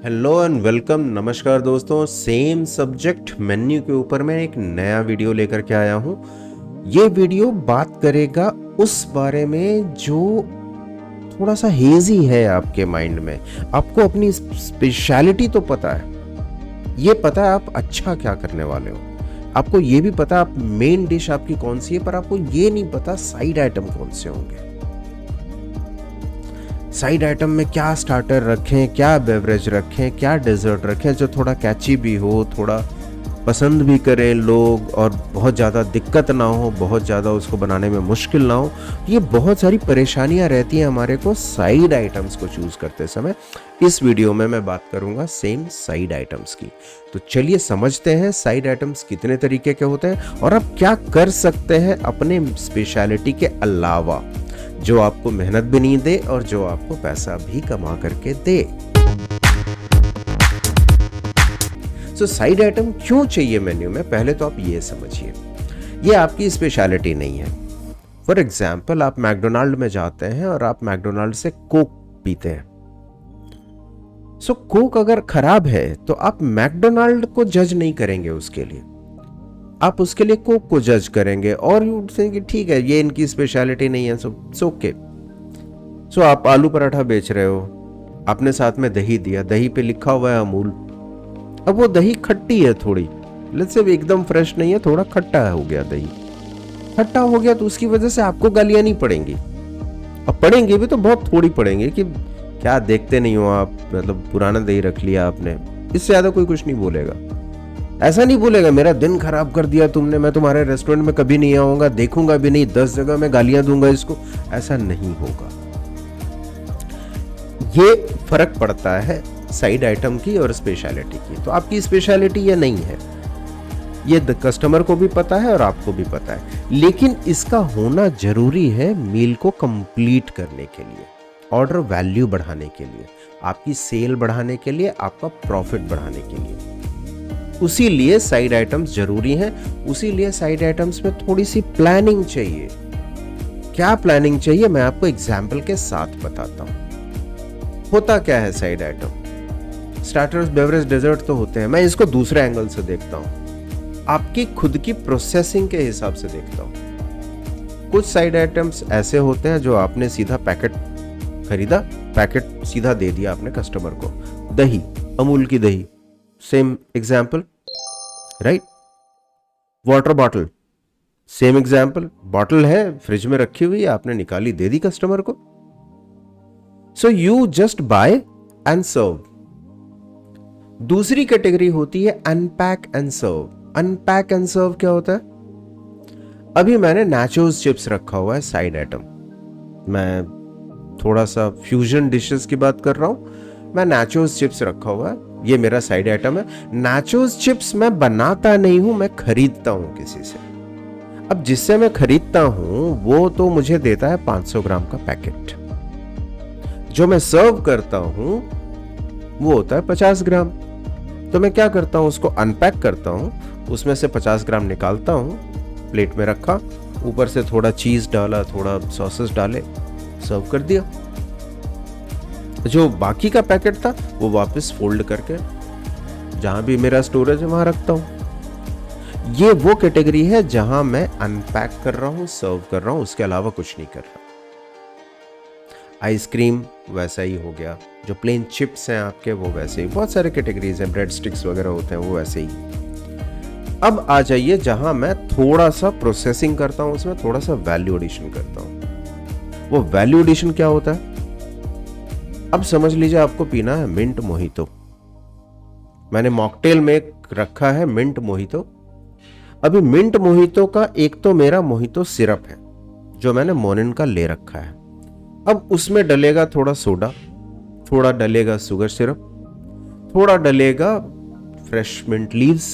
Hello and welcome. नमस्कार दोस्तों, same subject menu के ऊपर मैं एक नया वीडियो लेकर के आया हूँ। ये वीडियो बात करेगा उस बारे में जो थोड़ा सा हेजी है आपके माइंड में। आपको अपनी स्पेशलिटी तो पता है, ये पता है आप अच्छा क्या करने वाले हो, आपको ये भी पता है आप मेन डिश आपकी कौन सी है, पर आपको ये नहीं पता साइड आइटम कौन से होंगे। साइड आइटम में क्या स्टार्टर रखें, क्या बेवरेज रखें, क्या डेजर्ट रखें जो थोड़ा कैची भी हो, थोड़ा पसंद भी करें लोग और बहुत ज़्यादा दिक्कत ना हो, बहुत ज़्यादा उसको बनाने में मुश्किल ना हो। ये बहुत सारी परेशानियां रहती हैं हमारे को साइड आइटम्स को चूज़ करते समय। इस वीडियो में मैं बात करूंगा सेम साइड आइटम्स की। तो चलिए समझते हैं साइड आइटम्स कितने तरीके के होते हैं और आप क्या कर सकते हैं अपने स्पेशलिटी के अलावा, जो आपको मेहनत भी नहीं दे और जो आपको पैसा भी कमा करके दे। साइड आइटम क्यों चाहिए मेन्यू में, पहले तो आप ये समझिए, ये आपकी स्पेशलिटी नहीं है। फॉर एग्जाम्पल, आप मैकडोनाल्ड में जाते हैं और आप मैकडोनाल्ड से कोक पीते हैं। कोक अगर खराब है तो आप मैकडोनाल्ड को जज नहीं करेंगे उसके लिए, आप उसके लिए कोक को जज करेंगे और यू से कि ठीक है ये इनकी स्पेशलिटी नहीं है, सो ओके। आप आलू पराठा बेच रहे हो, आपने साथ में दही दिया, दही पे लिखा हुआ है अमूल। अब वो दही खट्टी है थोड़ी, लेट्स से एकदम फ्रेश नहीं है, थोड़ा खट्टा हो गया, दही खट्टा हो गया तो उसकी वजह से आपको गालियां नहीं पड़ेंगी। अब पड़ेंगी भी तो बहुत थोड़ी पड़ेंगी कि क्या देखते नहीं हो आप, मतलब पुराना दही रख लिया आपने, इससे ज्यादा कोई कुछ नहीं बोलेगा। ऐसा नहीं बोलेगा मेरा दिन खराब कर दिया तुमने, मैं तुम्हारे रेस्टोरेंट में कभी नहीं आऊंगा, देखूंगा भी नहीं, 10 जगह मैं गालियां दूंगा इसको, ऐसा नहीं होगा। ये फर्क पड़ता है साइड आइटम की और स्पेशलिटी की। तो आपकी स्पेशलिटी ये नहीं है, ये कस्टमर को भी पता है और आपको भी पता है, लेकिन इसका होना जरूरी है मील को कंप्लीट करने के लिए, ऑर्डर वैल्यू बढ़ाने के लिए, आपकी सेल बढ़ाने के लिए, आपका प्रॉफिट बढ़ाने के लिए। उसी लिए साइड आइटम्स जरूरी हैं, उसी लिए साइड आइटम्स में थोड़ी सी प्लानिंग चाहिए। क्या प्लानिंग चाहिए मैं आपको एग्जाम्पल के साथ बताता हूं। होता क्या है side item, starters, beverage, dessert तो होते हैं। मैं इसको दूसरे एंगल से देखता हूं, आपकी खुद की प्रोसेसिंग के हिसाब से देखता हूं। कुछ साइड आइटम्स ऐसे होते हैं जो आपने सीधा पैकेट खरीदा, पैकेट सीधा दे दिया आपने कस्टमर को। दही, अमूल की दही, same example, right. Water bottle, same example, bottle है फ्रिज में रखी हुई है, आपने निकाली दे दी कस्टमर को। So you just buy and serve. दूसरी कैटेगरी होती है unpack and serve. Unpack and serve क्या होता है? अभी मैंने नाचोस चिप्स रखा हुआ है साइड आइटम, मैं थोड़ा सा फ्यूजन डिशेस की बात कर रहा हूं। मैं नाचोस चिप्स रखा हुआ है, ये मेरा साइड आइटम है। नाचोस चिप्स मैं बनाता नहीं हूं, मैं खरीदता हूं किसी से। अब जिससे मैं खरीदता हूं वो तो मुझे देता है 500 ग्राम का पैकेट, जो मैं सर्व करता हूं वो होता है 50 ग्राम। तो मैं क्या करता हूं, उसको अनपैक करता हूं, उसमें से 50 ग्राम निकालता हूं, प्लेट में रखा, ऊपर से थोड़ा चीज डाला, थोड़ा सॉसेस डाले, सर्व कर दिया। जो बाकी का पैकेट था वो वापस फोल्ड करके जहां भी मेरा स्टोरेज है वहां रखता हूं। ये वो कैटेगरी है जहां मैं अनपैक कर रहा हूं, सर्व कर रहा हूं, उसके अलावा कुछ नहीं कर रहा। आइसक्रीम वैसा ही हो गया, जो प्लेन चिप्स हैं आपके वो वैसे ही, बहुत सारे कैटेगरीज हैं, ब्रेड स्टिक्स वगैरह होते हैं वो वैसे ही। अब आ जाइए जहां मैं थोड़ा सा प्रोसेसिंग करता हूं, उसमें थोड़ा सा वैल्यू एडिशन करता हूं। वो वैल्यू एडिशन क्या होता है? अब समझ लीजिए आपको पीना है मिंट मोहितो, मैंने मॉकटेल में रखा है मिंट मोहितो। अभी मिंट मोहितो का एक तो मेरा मोहितो सिरप है जो मैंने मोनिन का ले रखा है। अब उसमें डलेगा थोड़ा सोडा, थोड़ा डलेगा शुगर सिरप, थोड़ा डलेगा फ्रेश मिंट लीव्स।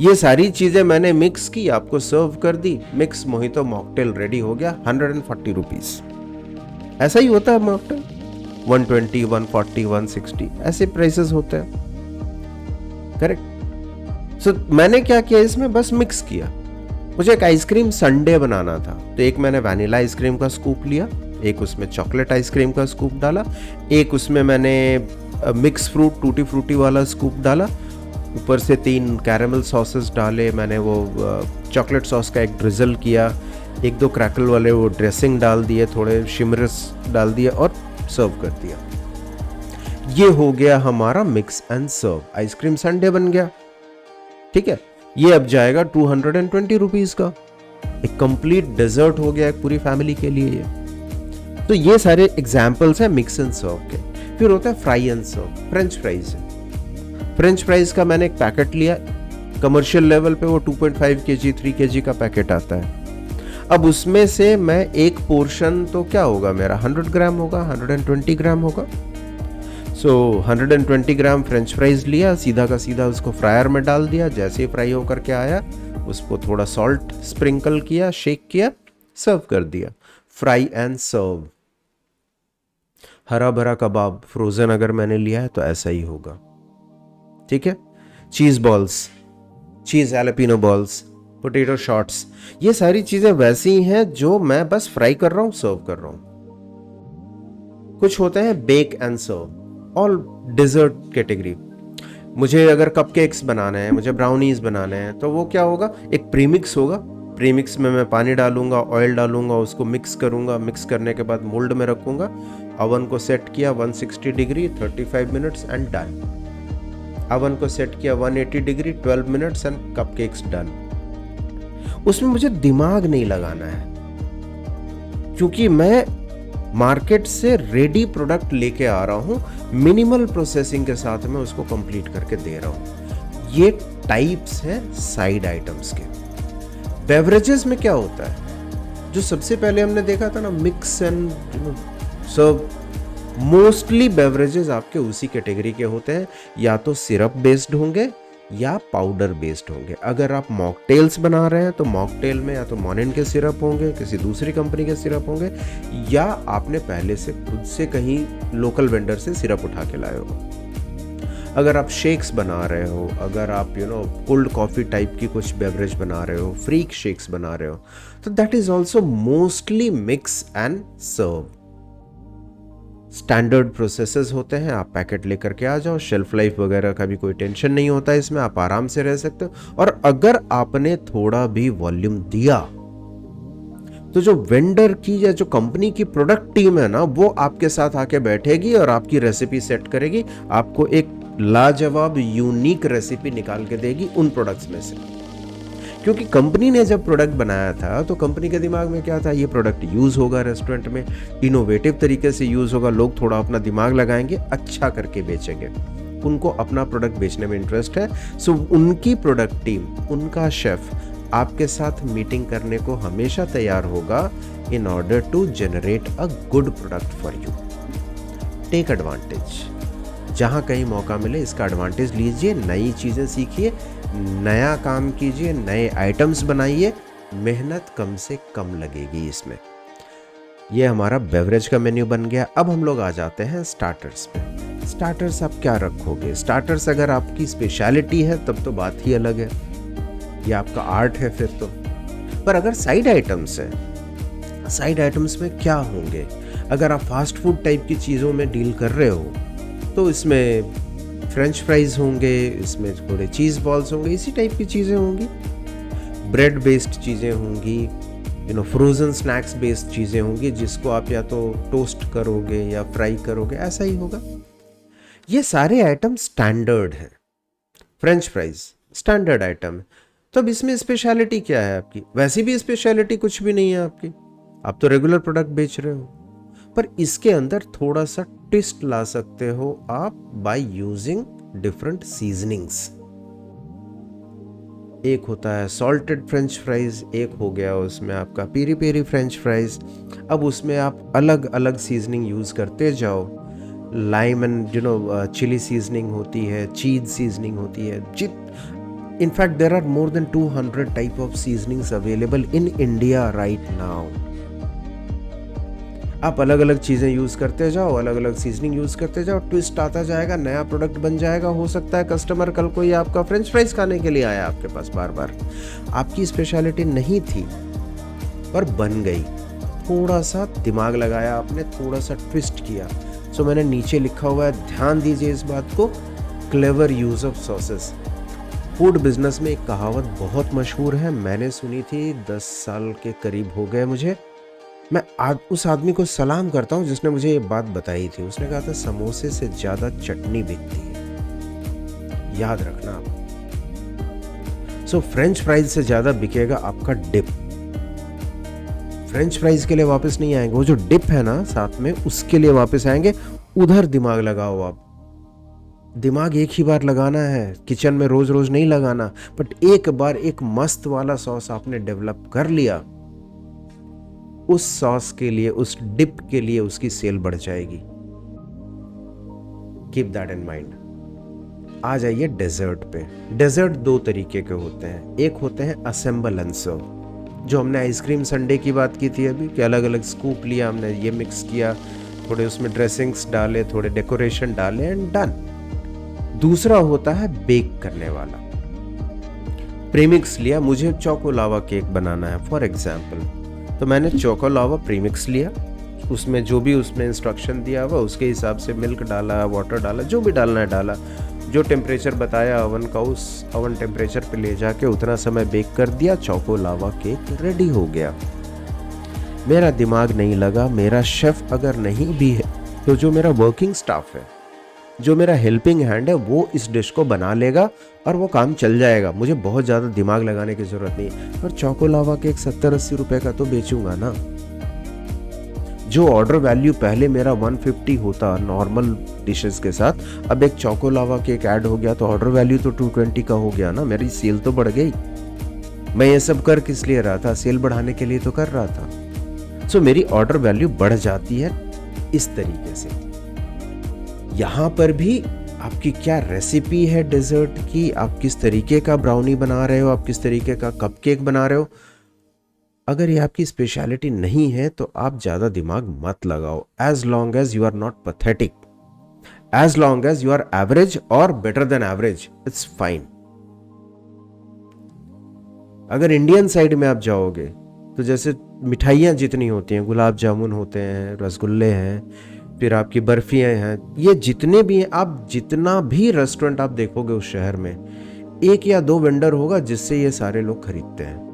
ये सारी चीजें मैंने मिक्स की, आपको सर्व कर दी, मिक्स मोहितो मॉकटेल रेडी हो गया। 140 रुपीज, ऐसा ही होता है मॉकटेल, 120, 140, 160 ऐसे प्राइसेस होते हैं, करेक्ट। मैंने क्या किया, इसमें बस मिक्स किया। मुझे एक आइसक्रीम संडे बनाना था, तो एक मैंने वैनिला आइसक्रीम का स्कूप लिया, एक उसमें चॉकलेट आइसक्रीम का स्कूप डाला, एक उसमें मैंने मिक्स फ्रूट टूटी फ्रूटी वाला स्कूप डाला, ऊपर से 3 कैरेमल सॉसेस डाले मैंने, वो चॉकलेट सॉस का एक ड्रिजल किया, 1-2 क्रैकल वाले वो ड्रेसिंग डाल दिए, थोड़े शिमरस डाल दिए और सर्व कर दिया। ये हो गया हमारा mix and serve, ice cream sundae बन गया। ठीक है, ये अब जाएगा 220 रुपीज का, एक कंप्लीट डेजर्ट हो गया एक पूरी फैमिली के लिए ये। तो ये सारे एग्जाम्पल्स हैं मिक्स एंड सर्व के। फिर होता है fry and serve, French fries है। फ्रेंच फ्राइज का मैंने एक पैकेट लिया, कमर्शियल लेवल पे वो 2.5 kg 3 kg का पैकेट आता है। अब उसमें से मैं एक पोर्शन तो क्या होगा मेरा 100 ग्राम होगा, 120 ग्राम होगा। सो 120 ग्राम फ्रेंच फ्राइज लिया, सीधा का सीधा उसको फ्रायर में डाल दिया। जैसे ही फ्राई होकर के आया उसको थोड़ा सॉल्ट स्प्रिंकल किया, शेक किया, सर्व कर दिया। Fry and serve. हरा भरा कबाब फ्रोजन अगर मैंने लिया है तो ऐसा ही होगा। ठीक है, चीज बॉल्स, चीज एलापिनो बॉल्स, पोटैटो शॉट्स, ये सारी चीजें वैसी हैं जो मैं बस फ्राई कर रहा हूं, सर्व कर रहा हूं। कुछ होते हैं bake and serve, all dessert category. मुझे अगर कपकेक्स बनाने हैं, मुझे ब्राउनीज बनाने हैं, तो वो क्या होगा, एक प्रीमिक्स होगा। प्रीमिक्स में मैं पानी डालूंगा, ऑयल डालूंगा, उसको मिक्स करूंगा, मिक्स करने के बाद मोल्ड में रखूंगा, ओवन को सेट किया 160 degree 35 minutes and done. Oven को सेट किया 180 degree 12 minutes and cupcakes done. उसमें मुझे दिमाग नहीं लगाना है, क्योंकि मैं मार्केट से रेडी प्रोडक्ट लेके आ रहा हूं, मिनिमल प्रोसेसिंग के साथ में उसको कंप्लीट करके दे रहा हूं। ये टाइप्स हैं साइड आइटम्स के। बेवरेजेस में क्या होता है, जो सबसे पहले हमने देखा था ना, mix and serve, mostly beverages आपके उसी कैटेगरी के होते हैं, या तो सिरप बेस्ड होंगे या पाउडर बेस्ड होंगे। अगर आप मॉकटेल्स बना रहे हैं तो मॉकटेल में या तो मोनिन के सिरप होंगे, किसी दूसरी कंपनी के सिरप होंगे, या आपने पहले से खुद से कहीं लोकल वेंडर से सिरप उठा के लाए हो। अगर आप शेक्स बना रहे हो, अगर आप कोल्ड कॉफी टाइप की कुछ बेवरेज बना रहे हो, फ्रीक शेक्स बना रहे हो, तो that is also mostly mix and serve. Standard processes होते हैं, आप पैकेट लेकर के आ जाओ, शेल्फ लाइफ वगैरह का भी कोई टेंशन नहीं होता है इसमें, आप आराम से रह सकते हो। और अगर आपने थोड़ा भी वॉल्यूम दिया तो जो वेंडर की या जो कंपनी की प्रोडक्ट टीम है ना, वो आपके साथ आके बैठेगी और आपकी रेसिपी सेट करेगी, आपको एक लाजवाब यूनिक रेसिपी निकाल के देगी उन प्रोडक्ट्स में से। क्योंकि कंपनी ने जब प्रोडक्ट बनाया था तो कंपनी के दिमाग में क्या था, ये प्रोडक्ट यूज होगा रेस्टोरेंट में, इनोवेटिव तरीके से यूज होगा, लोग थोड़ा अपना दिमाग लगाएंगे, अच्छा करके बेचेंगे, उनको अपना प्रोडक्ट बेचने में इंटरेस्ट है। सो उनकी प्रोडक्ट टीम, उनका शेफ आपके साथ मीटिंग करने को हमेशा तैयार होगा in order to generate a good product for you. Take advantage, जहां कहीं मौका मिले इसका एडवांटेज लीजिए, नई चीजें सीखिए, नया काम कीजिए, नए आइटम्स बनाइए, मेहनत कम से कम लगेगी इसमें। ये हमारा बेवरेज का मेन्यू बन गया। अब हम लोग आ जाते हैं स्टार्टर्स पे। स्टार्टर्स आप क्या रखोगे? स्टार्टर्स अगर आपकी स्पेशलिटी है तब तो बात ही अलग है, ये आपका आर्ट है फिर तो। पर अगर साइड आइटम्स है, साइड आइटम्स में क्या होंगे? अगर आप फास्ट फूड टाइप की चीज़ों में डील कर रहे हो तो इसमें फ्रेंच फ्राइज होंगे, इसमें थोड़े चीज़ बॉल्स होंगे, इसी टाइप की चीज़ें होंगी। ब्रेड बेस्ड चीज़ें होंगी, फ्रोजन स्नैक्स बेस्ड चीज़ें होंगी, जिसको आप या तो टोस्ट करोगे या फ्राई करोगे, ऐसा ही होगा। ये सारे आइटम स्टैंडर्ड हैं। फ्रेंच फ्राइज स्टैंडर्ड आइटम है, तो अब इसमें स्पेशलिटी क्या है आपकी? वैसे भी स्पेशलिटी कुछ भी नहीं है आपकी, आप तो रेगुलर प्रोडक्ट बेच रहे हो। पर इसके अंदर थोड़ा सा ट्विस्ट ला सकते हो आप बाय यूजिंग डिफरेंट सीजनिंग्स। एक होता है सॉल्टेड फ्रेंच फ्राइज, एक हो गया उसमें आपका पेरी पेरी फ्रेंच फ्राइज। अब उसमें आप अलग अलग सीजनिंग यूज करते जाओ। लाइम एंड चिली सीजनिंग होती है, चीज सीजनिंग होती है। In fact, there are more than 200 type of seasonings available in India right now. आप अलग अलग चीज़ें यूज़ करते जाओ, अलग अलग सीजनिंग यूज़ करते जाओ, ट्विस्ट आता जाएगा, नया प्रोडक्ट बन जाएगा। हो सकता है कस्टमर कल को ये आपका फ्रेंच फ्राइज खाने के लिए आया आपके पास बार बार, आपकी स्पेशलिटी नहीं थी पर बन गई। थोड़ा सा दिमाग लगाया आपने, थोड़ा सा ट्विस्ट किया, सो मैंने नीचे लिखा हुआ है, ध्यान दीजिए इस बात को, clever use of sauces. Food business में एक कहावत बहुत मशहूर है, मैंने सुनी थी, 10 साल के करीब हो गए मुझे। मैं उस आदमी को सलाम करता हूँ जिसने मुझे ये बात बताई थी। उसने कहा था समोसे से ज्यादा चटनी बिकती है, याद रखना आप। सो फ्रेंच फ्राइज से ज्यादा बिकेगा आपका डिप। फ्रेंच फ्राइज के लिए वापस नहीं आएंगे, वो जो डिप है ना साथ में, उसके लिए वापस आएंगे। उधर दिमाग लगाओ आप। दिमाग एक ही बार लगाना है, किचन में रोज रोज नहीं लगाना, बट एक बार एक मस्त वाला सॉस आपने डेवलप कर लिया, उस सॉस के लिए, उस डिप के लिए उसकी सेल बढ़ जाएगी। Keep that in mind. आ जाइए डेजर्ट पे। डेजर्ट 2 तरीके के होते हैं। एक होते हैं असेंबल एंड सर्व, जो हमने आइसक्रीम संडे की बात की थी अभी, कि अलग अलग स्कूप लिया हमने, ये मिक्स किया, थोड़े उसमें ड्रेसिंग्स डाले, थोड़े डेकोरेशन डाले एंड डन। दूसरा होता है बेक करने वाला। प्रीमिक्स लिया, मुझे चोको लावा केक बनाना है फॉर एग्जाम्पल, तो मैंने चोको लावा प्रीमिक्स लिया, उसमें जो भी उसमें इंस्ट्रक्शन दिया हुआ उसके हिसाब से मिल्क डाला, वाटर डाला, जो भी डालना है डाला, जो टेम्परेचर बताया ओवन का, उस ओवन टेम्परेचर पे ले जाके उतना समय बेक कर दिया, चोको लावा केक रेडी हो गया। मेरा दिमाग नहीं लगा, मेरा शेफ अगर नहीं भी है तो जो मेरा वर्किंग स्टाफ है, जो मेरा हेल्पिंग हैंड है, वो इस डिश को बना लेगा और वो काम चल जाएगा। मुझे बहुत ज़्यादा दिमाग लगाने की ज़रूरत नहीं है। पर चोको लावा केक 70-80 रुपए का तो बेचूंगा ना। जो ऑर्डर वैल्यू पहले मेरा 150 होता नॉर्मल डिशेस के साथ, अब एक चोको लावा केक ऐड हो गया तो ऑर्डर वैल्यू तो 220 का हो गया ना। मेरी सेल तो बढ़ गई। मैं ये सब कर किस लिए रहा था? सेल बढ़ाने के लिए तो कर रहा था। सो मेरी ऑर्डर वैल्यू बढ़ जाती है इस तरीके से। यहाँ पर भी आपकी क्या रेसिपी है डेजर्ट की, आप किस तरीके का ब्राउनी बना रहे हो, आप किस तरीके का कपकेक बना रहे हो, अगर ये आपकी स्पेशलिटी नहीं है तो आप ज़्यादा दिमाग मत लगाओ। As long as you are not pathetic, as long as you are average और better than average, it's fine. अगर इंडियन साइड में आप जाओगे तो जैसे मिठाइयाँ जितनी होती हैं, गुलाब जामुन होते हैं, रसगुल्ले हैं, फिर आपकी बर्फियाँ हैं, ये जितने भी हैं, आप जितना भी रेस्टोरेंट आप देखोगे उस शहर में 1 या 2 वेंडर होगा जिससे ये सारे लोग खरीदते हैं।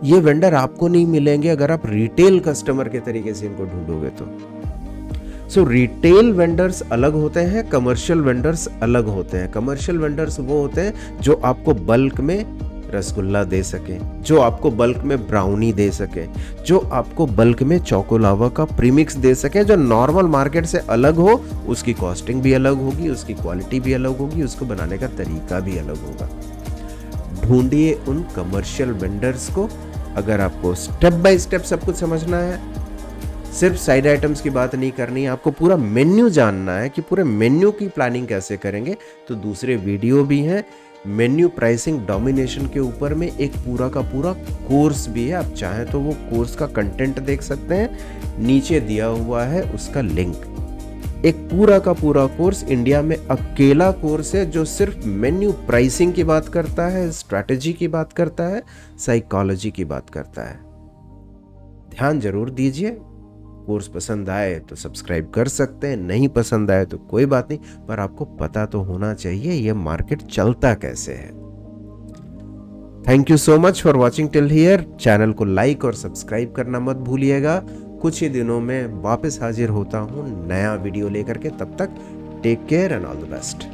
ये वेंडर आपको नहीं मिलेंगे अगर आप रिटेल कस्टमर के तरीके से इनको ढूंढोगे तो। सो रिटेल वेंडर्स अलग होते हैं, कमर्शियल वेंडर्स अलग होते हैं। कमर्शियल वेंडर्स वो होते हैं जो आपको बल्क में रसगुल्ला दे सके, जो आपको बल्क में ब्राउनी दे सके, जो आपको बल्क में चोको लावा का प्रीमिक्स दे सके, जो नॉर्मल मार्केट से अलग हो, उसकी कॉस्टिंग भी अलग होगी, उसकी क्वालिटी भी अलग होगी, उसको बनाने का तरीका भी अलग होगा। ढूंढिए उन कमर्शियल वेंडर्स को। अगर आपको स्टेप बाय स्टेप सब कुछ समझना है, सिर्फ साइड आइटम्स की बात नहीं करनी है, आपको पूरा मेन्यू जानना है कि पूरे मेन्यू की प्लानिंग कैसे करेंगे, तो दूसरे वीडियो भी हैं। मेन्यू प्राइसिंग डोमिनेशन के ऊपर में एक पूरा का पूरा कोर्स भी है, आप चाहें तो वो कोर्स का कंटेंट देख सकते हैं, नीचे दिया हुआ है उसका लिंक। एक पूरा का पूरा कोर्स इंडिया में अकेला कोर्स है जो सिर्फ मेन्यू प्राइसिंग की बात करता है, स्ट्रैटेजी की बात करता है, साइकोलॉजी की बात करता है। ध्यान जरूर दीजिए। कोर्स पसंद आए तो सब्सक्राइब कर सकते हैं, नहीं पसंद आए तो कोई बात नहीं, पर आपको पता तो होना चाहिए ये मार्केट चलता कैसे है। Thank you so much for watching till here. Channel को लाइक और सब्सक्राइब करना मत भूलिएगा। कुछ ही दिनों में वापस हाजिर होता हूँ नया वीडियो लेकर के। तब तक take care and all the best.